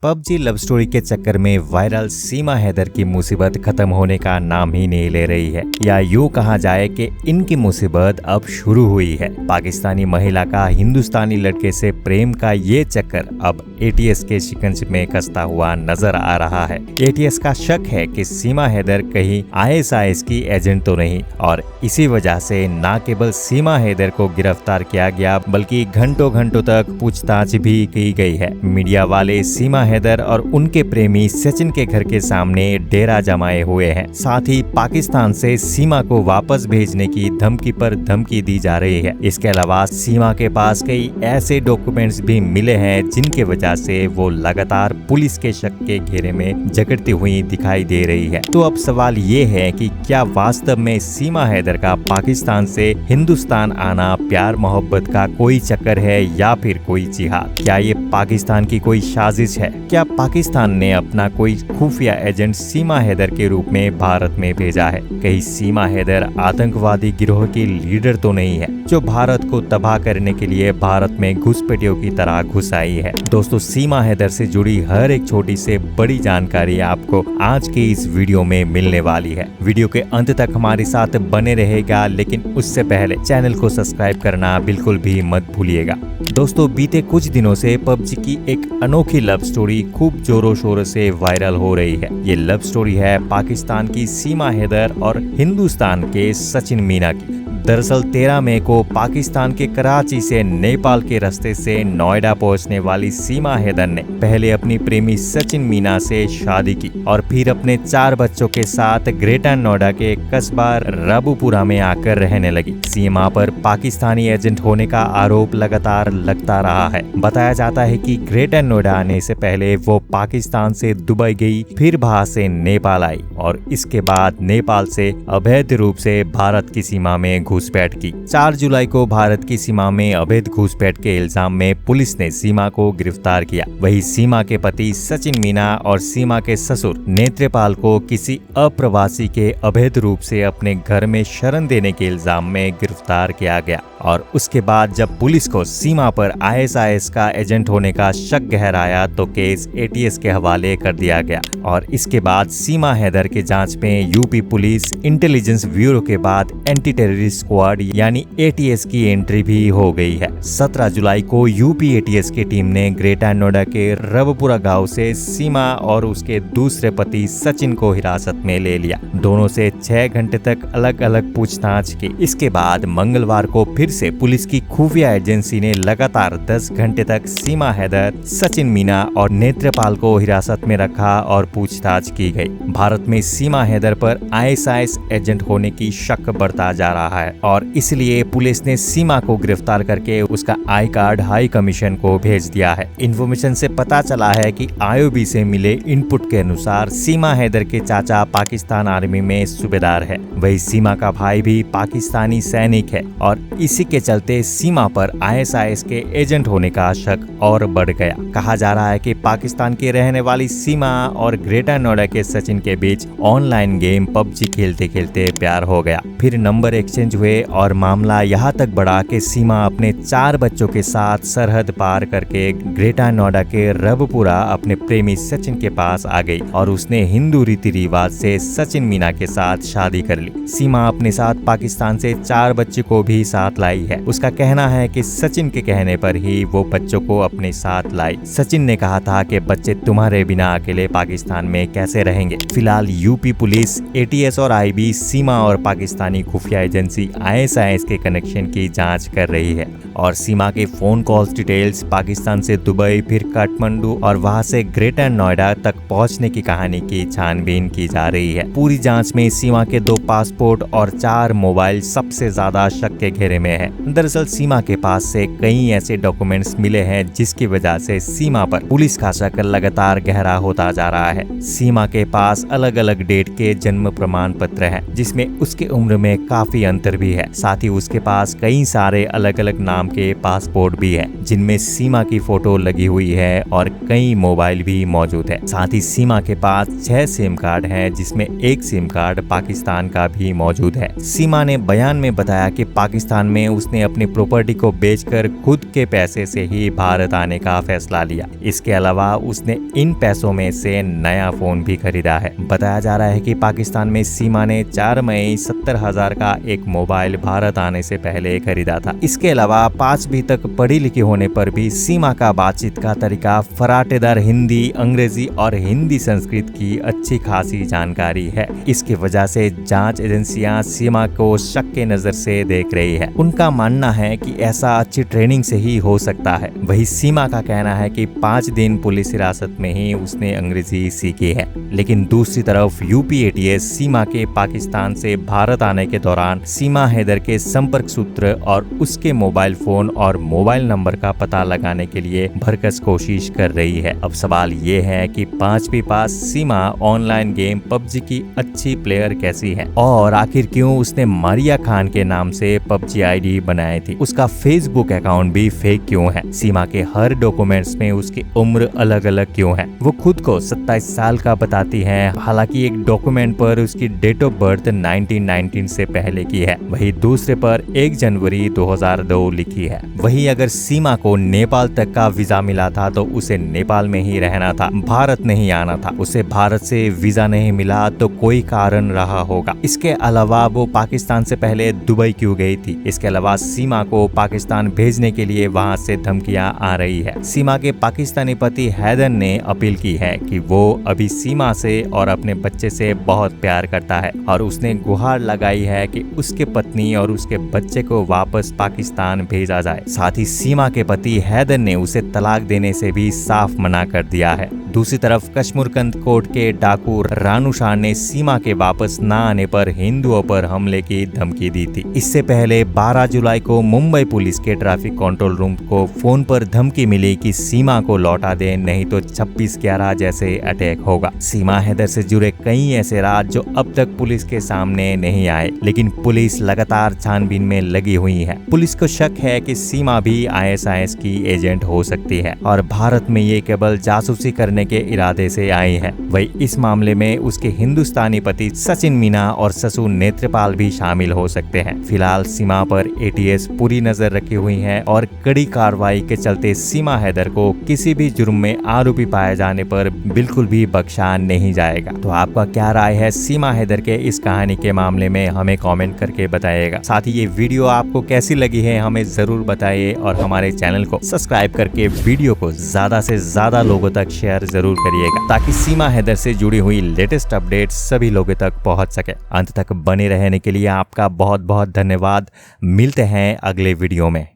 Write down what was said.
PUBG love story के चक्कर में वायरल सीमा हैदर की मुसीबत खत्म होने का नाम ही नहीं ले रही है, या यूं कहा जाए कि इनकी मुसीबत अब शुरू हुई है। पाकिस्तानी महिला का हिंदुस्तानी लड़के से प्रेम का ये चक्कर अब एटीएस के शिकंजे में कसता हुआ नजर आ रहा है। एटीएस का शक है कि सीमा हैदर कहीं आईएसआईएस की एजेंट तो नहीं, और इसी वजह से न केवल सीमा हैदर को गिरफ्तार किया गया बल्कि घंटों घंटों तक पूछताछ भी की गई है। मीडिया वाले सीमा हैदर और उनके प्रेमी सचिन के घर के सामने डेरा जमाए हुए हैं। साथ ही पाकिस्तान से सीमा को वापस भेजने की धमकी पर धमकी दी जा रही है। इसके अलावा सीमा के पास कई ऐसे डॉक्यूमेंट्स भी मिले हैं जिनके वजह से वो लगातार पुलिस के शक के घेरे में जकड़ती हुई दिखाई दे रही है। तो अब सवाल ये है कि क्या वास्तव में सीमा हैदर का पाकिस्तान से हिंदुस्तान आना प्यार मोहब्बत का कोई चक्कर है या फिर कोई जिहाद? क्या ये पाकिस्तान की कोई साजिश है? क्या पाकिस्तान ने अपना कोई खुफिया एजेंट सीमा हैदर के रूप में भारत में भेजा है? कहीं सीमा हैदर आतंकवादी गिरोह की लीडर तो नहीं है जो भारत को तबाह करने के लिए भारत में घुसपैठियों की तरह घुस आई है? दोस्तों, सीमा हैदर से जुड़ी हर एक छोटी से बड़ी जानकारी आपको आज के इस वीडियो में मिलने वाली है। वीडियो के अंत तक हमारे साथ बने रहेगा, लेकिन उससे पहले चैनल को सब्सक्राइब करना बिल्कुल भी मत भूलिएगा। दोस्तों, बीते कुछ दिनों से पबजी की एक अनोखी लव स्टोरी खूब जोरों शोरों से वायरल हो रही है। ये लव स्टोरी है पाकिस्तान की सीमा हैदर और हिंदुस्तान के सचिन मीना की। दरअसल 13 मई को पाकिस्तान के कराची से नेपाल के रास्ते से नोएडा पहुंचने वाली सीमा हैदर ने पहले अपनी प्रेमी सचिन मीना से शादी की और फिर अपने 4 बच्चों के साथ ग्रेटर नोएडा के कस्बा रबुपुरा में आकर रहने लगी। सीमा पर पाकिस्तानी एजेंट होने का आरोप लगातार लगता रहा है। बताया जाता है कि ग्रेटर नोएडा आने से पहले वो पाकिस्तान से दुबई गई, फिर वहां से नेपाल आई और इसके बाद नेपाल से अवैध रूप से भारत की सीमा में घुसपैठ की। 4 जुलाई को भारत की सीमा में अवैध घुसपैठ के इल्जाम में पुलिस ने सीमा को गिरफ्तार किया। वही सीमा के पति सचिन मीना और सीमा के ससुर नेत्रपाल को किसी अप्रवासी के अवैध रूप से अपने घर में शरण देने के इल्जाम में गिरफ्तार किया गया। और उसके बाद जब पुलिस को सीमा पर आईएसआईएस का एजेंट होने का शक गहराया तो केस एटीएस के हवाले कर दिया गया। और इसके बाद सीमा हैदर के जांच में यूपी पुलिस इंटेलिजेंस ब्यूरो के बाद एंटी टेररिस्ट स्क्वाड यानी एटीएस की एंट्री भी हो गई है। 17 जुलाई को यूपी एटीएस की टीम ने ग्रेटर नोएडा के रबपुरा गांव से सीमा और उसके दूसरे पति सचिन को हिरासत में ले लिया। दोनों से 6 घंटे तक अलग अलग पूछताछ की। इसके बाद मंगलवार को फिर से पुलिस की खुफिया एजेंसी ने लगातार 10 घंटे तक सीमा हैदर, सचिन मीना और नेत्रपाल को हिरासत में रखा और पूछताछ की गई। भारत में सीमा हैदर पर आईएसआईएस एजेंट होने की शक बढ़ता जा रहा है और इसलिए पुलिस ने सीमा को गिरफ्तार करके उसका आई कार्ड हाई कमीशन को भेज दिया है। इन्फॉर्मेशन से पता चला है कि आईओबी से मिले इनपुट के अनुसार सीमा हैदर के चाचा पाकिस्तान आर्मी में सूबेदार है। वही सीमा का भाई भी पाकिस्तानी सैनिक है और इसी के चलते सीमा पर आईएसआईएस के एजेंट होने का शक और बढ़ गया। कहा जा रहा है कि पाकिस्तान की रहने वाली सीमा और ग्रेटर नोएडा के सचिन के बीच ऑनलाइन गेम पबजी खेलते खेलते प्यार हो गया। फिर नंबर एक्सचेंज हुए और मामला यहाँ तक बढ़ा कि सीमा अपने 4 बच्चों के साथ सरहद पार करके ग्रेटर नोएडा के रबपुरा अपने प्रेमी सचिन के पास आ गई और उसने हिंदू रीति रिवाज से सचिन मीना के साथ शादी कर ली। सीमा अपने साथ पाकिस्तान से 4 बच्चे को भी साथ लाई है। उसका कहना है कि सचिन के कहने पर ही वो बच्चों को अपने साथ लाई। सचिन ने कहा था कि बच्चे तुम्हारे बिना अकेले पाकिस्तान में कैसे रहेंगे। फिलहाल यूपी पुलिस, एटीएस और आईबी सीमा और पाकिस्तानी खुफिया एजेंसी आईएसआईएस के कनेक्शन की जांच कर रही है और सीमा के फोन कॉल्स डिटेल्स, पाकिस्तान से दुबई फिर काठमांडू और वहां से ग्रेटर नोएडा तक पहुंचने की कहानी की छानबीन की जा रही है। पूरी जांच में सीमा के 2 पासपोर्ट और 4 मोबाइल सबसे ज्यादा शक के घेरे में है। दरअसल सीमा के पास से कई ऐसे डॉक्यूमेंट्स मिले हैं जिसकी वजह से सीमा पर पुलिस का शक लगातार गहरा होता जा रहा है। सीमा के पास अलग अलग डेट के जन्म प्रमाण पत्र हैं जिसमें उसके उम्र में काफी अंतर भी है। साथ ही उसके पास कई सारे अलग अलग नाम के पासपोर्ट भी हैं जिनमें सीमा की फोटो लगी हुई है और कई मोबाइल भी मौजूद है। साथ ही सीमा के पास 6 सिम कार्ड हैं जिसमें एक सिम कार्ड पाकिस्तान का भी मौजूद है। सीमा ने बयान में बताया कि पाकिस्तान में उसने अपनी प्रॉपर्टी को बेचकर खुद के पैसे से ही भारत आने का फैसला लिया। इसके अलावा उसने इन पैसों में से नया फोन भी खरीदा है। बताया जा रहा है कि पाकिस्तान में सीमा ने 4 मई 70,000 का एक मोबाइल भारत आने से पहले खरीदा था। इसके अलावा 5वीं तक पढ़ी लिखी होने पर भी सीमा का बातचीत का तरीका फराटेदार हिंदी, अंग्रेजी और हिंदी संस्कृत की अच्छी खासी जानकारी है। इसकी वजह से जांच एजेंसियां सीमा को शक के नजर से देख रही है। उनका मानना है कि ऐसा अच्छी ट्रेनिंग से ही हो सकता है। वही सीमा का कहना है कि 5 दिन पुलिस हिरासत में ही उसने अंग्रेजी सीखी है। लेकिन दूसरी तरफ यूपी एटीएस सीमा के पाकिस्तान से भारत आने के दौरान सीमा हैदर के संपर्क सूत्र और उसके मोबाइल फोन और मोबाइल नंबर का पता लगाने के लिए भरकस कोशिश कर रही है। अब सवाल ये है कि 5वीं पास सीमा ऑनलाइन गेम पबजी की अच्छी प्लेयर कैसी है और आखिर क्यों उसने मारिया खान के नाम से पबजी आईडी बनाई थी। उसका फेसबुक अकाउंट भी फेक क्यों है। सीमा के हर डॉक्यूमेंट्स में उसकी उम्र अलग अलग क्यों है। वो खुद को 27 साल का बताती है, हालांकि एक डॉक्यूमेंट पर उसकी डेट ऑफ बर्थ 1919 से पहले की है। वही दूसरे पर 1 जनवरी 2002 लिखी है। वही अगर सीमा को नेपाल तक का वीजा मिला था तो उसे नेपाल में ही रहना था, भारत नहीं आना था। उसे भारत से वीजा नहीं मिला तो कोई कारण रहा होगा। इसके अलावा वो पाकिस्तान से पहले दुबई क्यों गई थी। इसके अलावा सीमा को पाकिस्तान भेजने के लिए वहां से धमकियां आ रही है। सीमा के पाकिस्तानी पति हैदर ने अपील की है कि वो अभी सीमा से और अपने बच्चे से बहुत प्यार करता है और उसने गुहार लगाई है कि उसके पत्नी और उसके बच्चे को वापस पाकिस्तान भेजा जाए। साथ ही सीमा के पति हैदर ने उसे तलाक देने से भी साफ मना कर दिया है। दूसरी तरफ कश्मीरकंद कोर्ट के डाकू रानू शाह ने सीमा के वापस न आने पर हिंदुओं पर हमले की धमकी दी थी। इससे पहले 12 जुलाई को मुंबई पुलिस के ट्रैफिक कंट्रोल रूम को फोन पर धमकी मिली कि सीमा को लौटा दे, नहीं तो 26/11 जैसे अटैक होगा। सीमा हैदर से जुड़े कई ऐसे राज जो अब तक पुलिस के सामने नहीं आए, लेकिन पुलिस लगातार छानबीन में लगी हुई है। पुलिस को शक है कि सीमा भी ISIS की एजेंट हो सकती है और भारत में ये केवल जासूसी करने के इरादे से आई है। वही इस मामले में उसके हिंदुस्तानी पति सचिन मीना और ससुर नेत्रपाल भी शामिल हो सकते हैं। फिलहाल सीमा पर एटीएस पूरी नजर रखी हुई है और कड़ी कार्रवाई के चलते सीमा हैदर को किसी भी जुर्म में आरोपी पाए जाने पर बिल्कुल भी बख्शा नहीं जाएगा। तो आपका क्या राय है सीमा हैदर के इस कहानी के मामले में, हमें कमेंट करके बताइएगा। साथ ही ये वीडियो आपको कैसी लगी है हमें जरूर बताइए और हमारे चैनल को सब्सक्राइब करके वीडियो को ज्यादा से ज्यादा लोगों तक शेयर जरूर करिएगा ताकि सीमा हैदर से जुड़ी हुई लेटेस्ट अपडेट सभी लोगों तक पहुंच सके। अंत तक बने रहने के लिए आपका बहुत बहुत धन्यवाद। मिलते हैं अगले वीडियो में।